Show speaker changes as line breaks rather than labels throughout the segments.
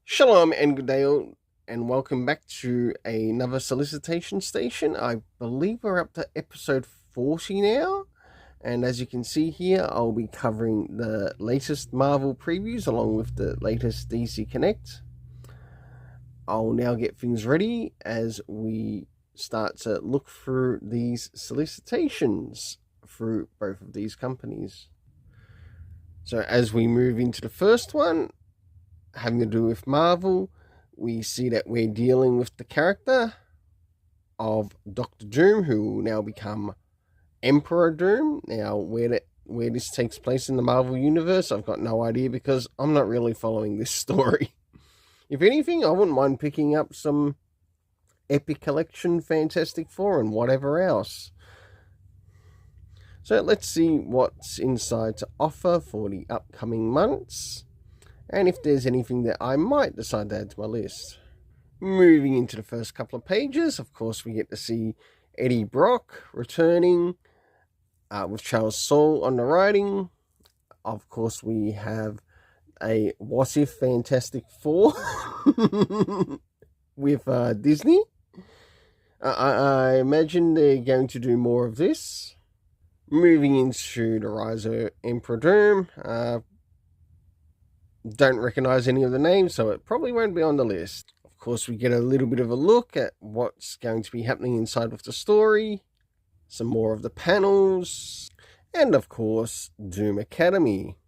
Shalom and good day all, and welcome back to another solicitation station. I believe we're up to episode 40 now, and as you can see here, I'll be covering the latest Marvel previews along with the latest DC Connect. I'll now get things ready as we start to look through these solicitations through both of these companies. So as we move into the first one, having to do with Marvel, we see that we're dealing with the character of Dr. Doom, who will now become Emperor Doom. Now, where this takes place in the Marvel Universe, I've got no idea because I'm not really following this story. If anything, I wouldn't mind picking up some Epic Collection Fantastic Four and whatever else. So let's see what's inside to offer for the upcoming months, and if there's anything that I might decide to add to my list. Moving into the first couple of pages, of course, we get to see Eddie Brock returning with Charles Soule on the writing. Of course, we have a What If Fantastic Four with Disney. I imagine they're going to do more of this. Moving into the Rise of Emperor Doom. Don't recognize any of the names, so it probably won't be on the list. Of course, we get a little bit of a look at what's going to be happening inside of the story, some more of the panels, and of course, Doom Academy.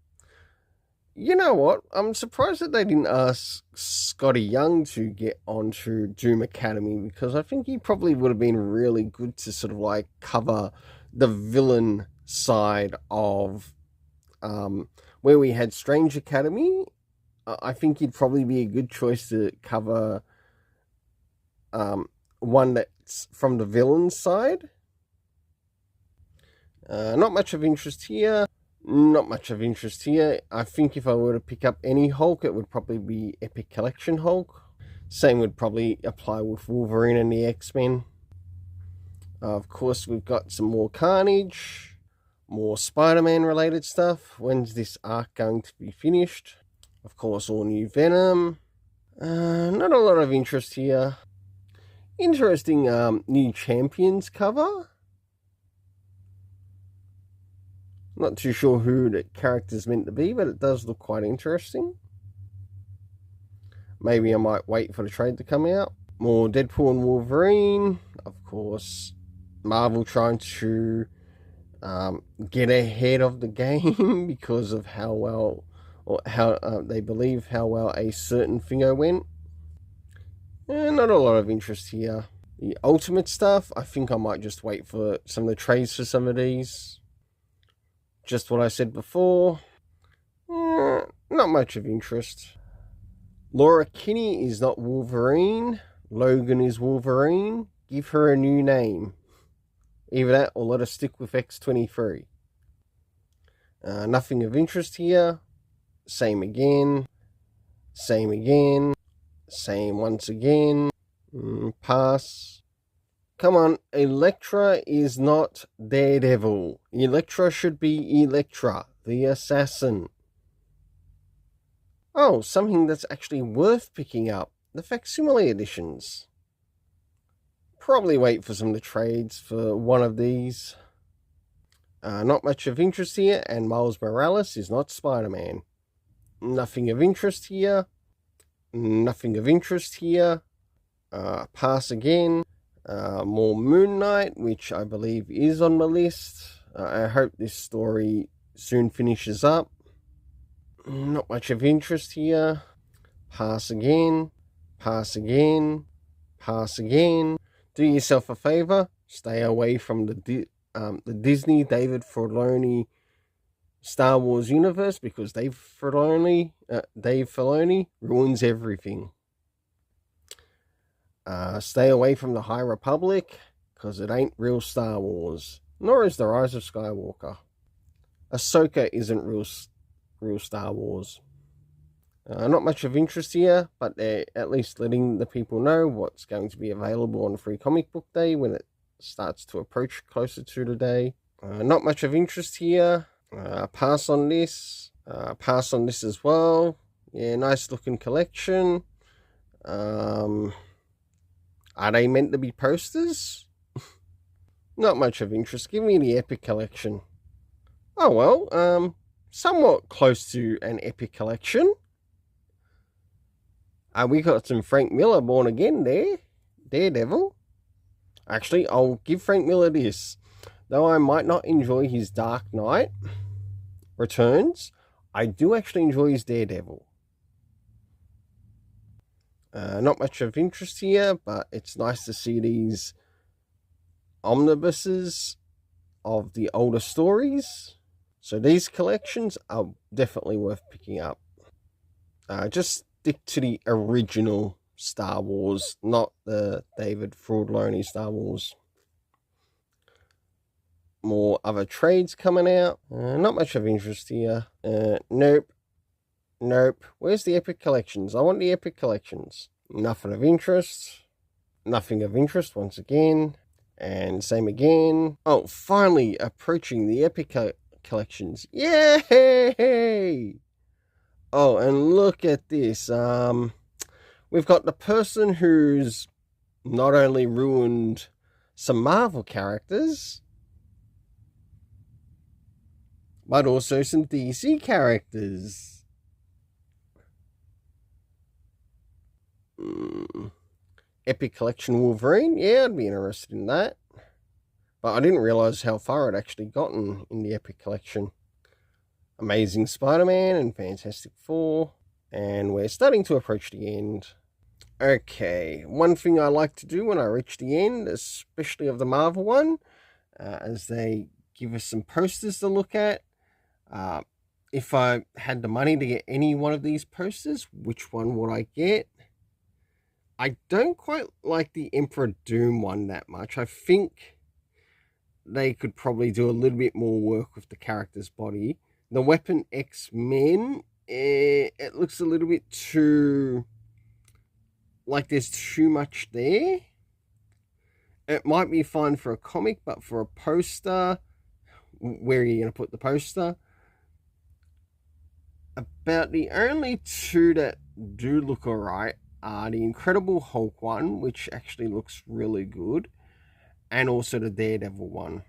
You know what? I'm surprised that they didn't ask Scotty Young to get onto Doom Academy, because I think he probably would have been really good to sort of like cover the villain side of where we had Strange Academy. I think he'd probably be a good choice to cover one that's from the villain side. Not much of interest here. Not much of interest here. I think if I were to pick up any Hulk, it would probably be Epic Collection Hulk. Same would probably apply with Wolverine and the X-Men. Of course, we've got some more Carnage. More Spider-Man related stuff. When's this arc going to be finished? Of course, all new Venom. Not a lot of interest here. Interesting new Champions cover. Not too sure who the character's meant to be, but it does look quite interesting. Maybe I might wait for the trade to come out. More Deadpool and Wolverine. Of course, Marvel trying to get ahead of the game because of how well, or how they believe how well a certain thingo went. Not a lot of interest here. The Ultimate stuff, I think I might just wait for some of the trades for some of these. Just what I said before. Not much of interest. Laura Kinney is not Wolverine. Logan is Wolverine. Give her a new name. Either that or let us stick with X-23. Nothing of interest here. Same again. Same again. Same once again. Pass. Come on, Elektra is not Daredevil. Elektra should be Elektra, the assassin. Oh, something that's actually worth picking up. The facsimile editions. Probably wait for some of the trades for one of these. Not much of interest here, and Miles Morales is not Spider-Man. Nothing of interest here. Nothing of interest here. Pass again. More Moon Knight, which I believe is on my list. I hope this story soon finishes up. Not much of interest here. Pass again. Pass again. Pass again. Do yourself a favor. Stay away from the Disney David Filoni Star Wars universe, because Dave Filoni ruins everything. Stay away from the High Republic, because it ain't real Star Wars. Nor is The Rise of Skywalker. Ahsoka isn't real Star Wars. Not much of interest here, but they're at least letting the people know what's going to be available on Free Comic Book Day when it starts to approach closer to the day. Not much of interest here. Pass on this. Pass on this as well. Yeah, nice looking collection. Are they meant to be posters? Not much of interest. Give me the Epic Collection. Oh well, somewhat close to an Epic Collection. We got some Frank Miller Born Again there. Daredevil. Actually, I'll give Frank Miller this. Though I might not enjoy his Dark Knight Returns, I do actually enjoy his Daredevil. Not much of interest here, but it's nice to see these omnibuses of the older stories. So these collections are definitely worth picking up. Just stick to the original Star Wars, not the David Fraudloni Star Wars. More other trades coming out. Not much of interest here. Nope. Where's the Epic Collections? I want the Epic Collections. Nothing of interest. Nothing of interest once again. And same again. Oh, finally approaching the Epic Collections. Yay! Oh, and look at this. We've got the person who's not only ruined some Marvel characters, but also some DC characters. Epic Collection Wolverine. Yeah, I'd be interested in that. But I didn't realize how far it actually gotten in the Epic Collection. Amazing Spider-Man and Fantastic Four. And we're starting to approach the end. Okay, one thing I like to do when I reach the end, especially of the Marvel one, as they give us some posters to look at. If I had the money to get any one of these posters, which one would I get? I don't quite like the Emperor Doom one that much. I think they could probably do a little bit more work with the character's body. The Weapon X-Men, it looks a little bit too... like there's too much there. It might be fine for a comic, but for a poster, where are you going to put the poster? About the only two that do look alright are the Incredible Hulk one, which actually looks really good, and also the Daredevil one.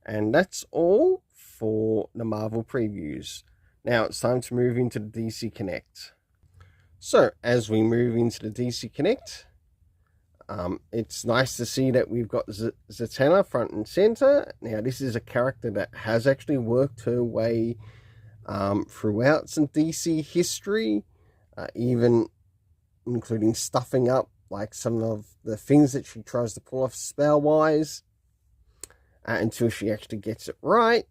And that's all for the Marvel previews. Now it's time to move into the DC Connect. So as we move into the DC Connect, it's nice to see that we've got Zatanna front and center. Now this is a character that has actually worked her way throughout some DC history, even including stuffing up like some of the things that she tries to pull off spell-wise, until she actually gets it right.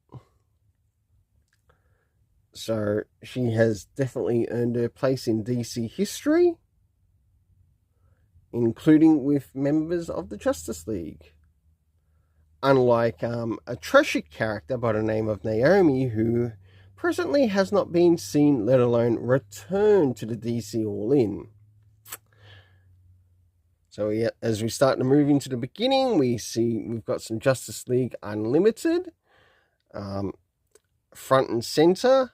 So she has definitely earned her place in DC history, including with members of the Justice League. Unlike a trashy character by the name of Naomi, who presently has not been seen, let alone returned to the DC All-In. So yeah, as we start to move into the beginning, we see we've got some Justice League Unlimited front and center.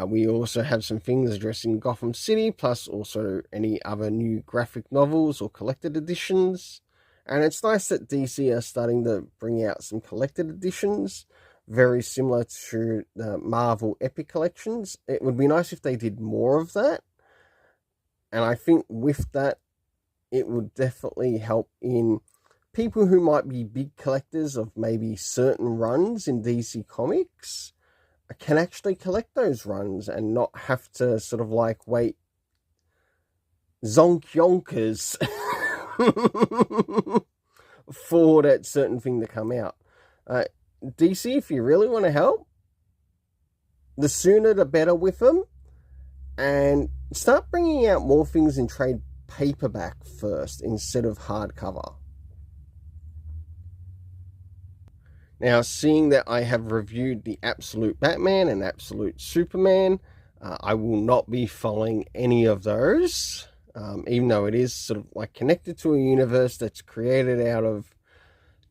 We also have some things addressing Gotham City, plus also any other new graphic novels or collected editions. And it's nice that DC are starting to bring out some collected editions, very similar to the Marvel Epic Collections. It would be nice if they did more of that. And I think with that, it would definitely help in people who might be big collectors of maybe certain runs in DC Comics can actually collect those runs and not have to sort of like wait zonk yonkers for that certain thing to come out. DC, if you really want to help, the sooner the better with them, and start bringing out more things in trade paperback first instead of hardcover. Now, seeing that I have reviewed the Absolute Batman and Absolute Superman, I will not be following any of those, even though it is sort of like connected to a universe that's created out of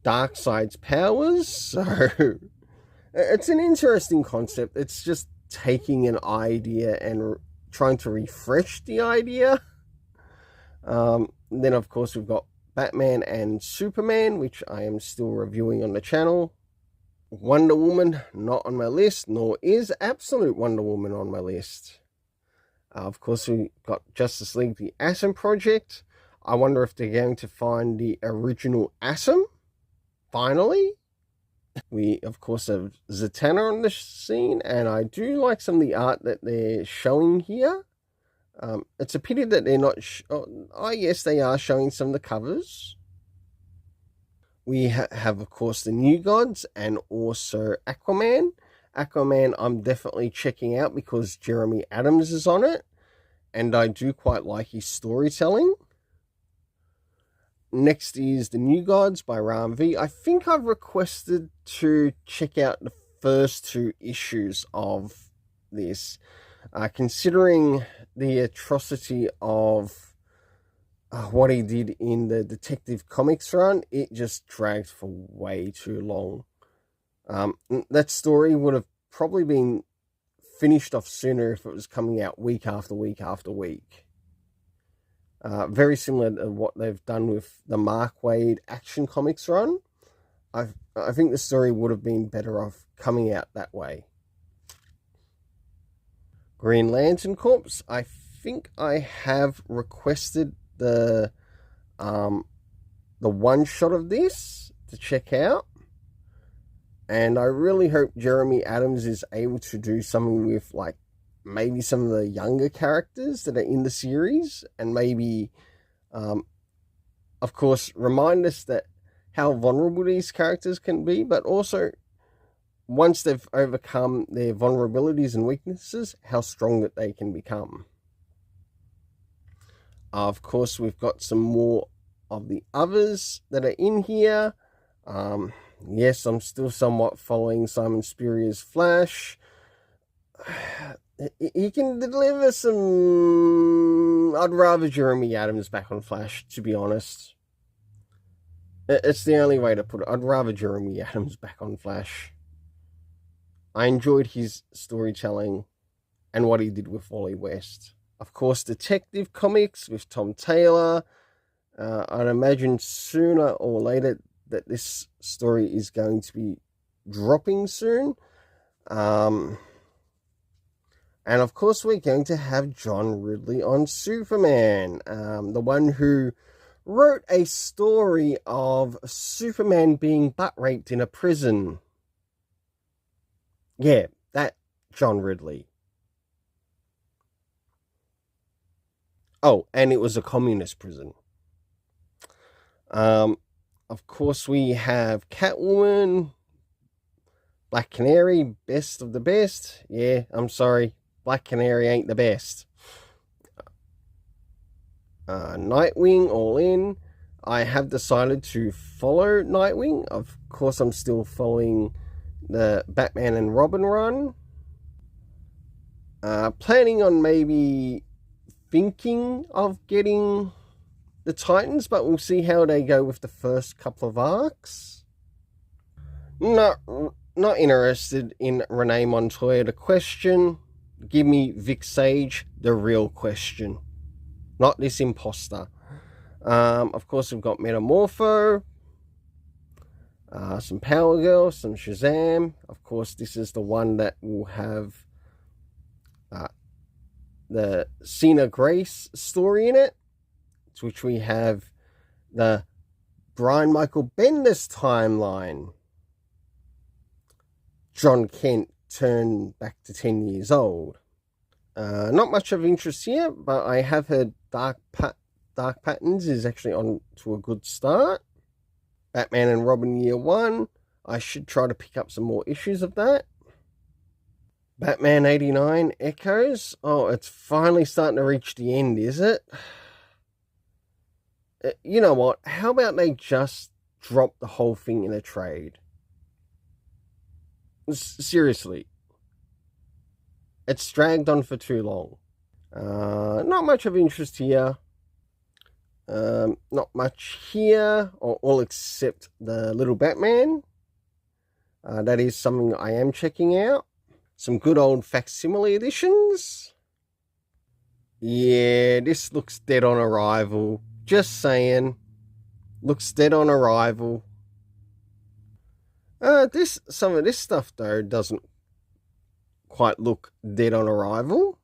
Darkseid's powers. So it's an interesting concept. It's just taking an idea and trying to refresh the idea. Then, of course, we've got Batman and Superman, which I am still reviewing on the channel. Wonder Woman, not on my list, nor is Absolute Wonder Woman on my list. Of course, we got Justice League, the Atom Project. I wonder if they're going to find the original Atom, finally. We, of course, have Zatanna on the scene, and I do like some of the art that they're showing here. It's a pity that they're not... yes, they are showing some of the covers. We have, of course, the New Gods and also Aquaman. Aquaman, I'm definitely checking out because Jeremy Adams is on it, and I do quite like his storytelling. Next is the New Gods by Ram V. I think I've requested to check out the first 2 issues of this. Considering the atrocity of what he did in the Detective Comics run, it just dragged for way too long. That story would have probably been finished off sooner if it was coming out week after week after week. Very similar to what they've done with the Mark Waid Action Comics run. I think the story would have been better off coming out that way. Green Lantern Corps, I think I have requested the one shot of this to check out, and I really hope Jeremy Adams is able to do something with like maybe some of the younger characters that are in the series, and maybe of course remind us that how vulnerable these characters can be, but also once they've overcome their vulnerabilities and weaknesses, how strong that they can become. Of course, we've got some more of the others that are in here. Yes, I'm still somewhat following Simon Spurrier's Flash. He can deliver some... I'd rather Jeremy Adams back on Flash, to be honest. It's the only way to put it. I'd rather Jeremy Adams back on Flash. I enjoyed his storytelling and what he did with Wally West. Of course, Detective Comics with Tom Taylor. I'd imagine sooner or later that this story is going to be dropping soon. And of course, we're going to have John Ridley on Superman. The one who wrote a story of Superman being butt raped in a prison. Yeah, that John Ridley. Oh, and it was a communist prison. Of course, we have Catwoman, Black Canary, best of the best. Yeah, I'm sorry, Black Canary ain't the best. Nightwing, all in. I have decided to follow Nightwing. Of course, I'm still following the Batman and Robin run. Planning on maybe thinking of getting the Titans, but we'll see how they go with the first couple of arcs. Not interested in Renee Montoya. The Question. Give me Vic Sage, the real Question, not this imposter. Of course, we've got Metamorpho, some Power Girl, some Shazam. Of course, this is the one that will have the Cena Grace story in it, to which we have the Brian Michael Bendis timeline. John Kent turned back to 10 years old. Not much of interest here, but I have heard Dark Patterns is actually on to a good start. Batman and Robin Year 1. I should try to pick up some more issues of that. Batman 89 Echoes. Oh, it's finally starting to reach the end, is it? You know what? How about they just drop the whole thing in a trade? Seriously, it's dragged on for too long. Not much of interest here. Not much here, or all except the little Batman. That is something I am checking out. Some good old facsimile editions. Yeah, this looks dead on arrival. Just saying. Looks dead on arrival. Some of this stuff though doesn't quite look dead on arrival.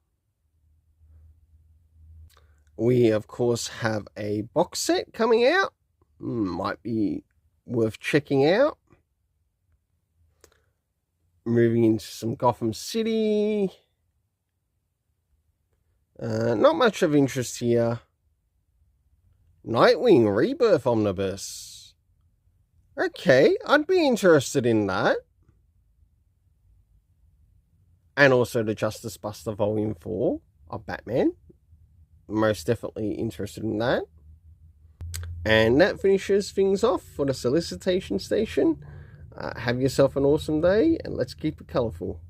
We of course have a box set coming out. Might be worth checking out. Moving into some Gotham City. Not much of interest here. Nightwing Rebirth Omnibus. Okay, I'd be interested in that. And also the Justice Buster Volume 4 of Batman. Most definitely interested in that. And that finishes things off for the Solicitation Station. Have yourself an awesome day, and let's keep it colourful.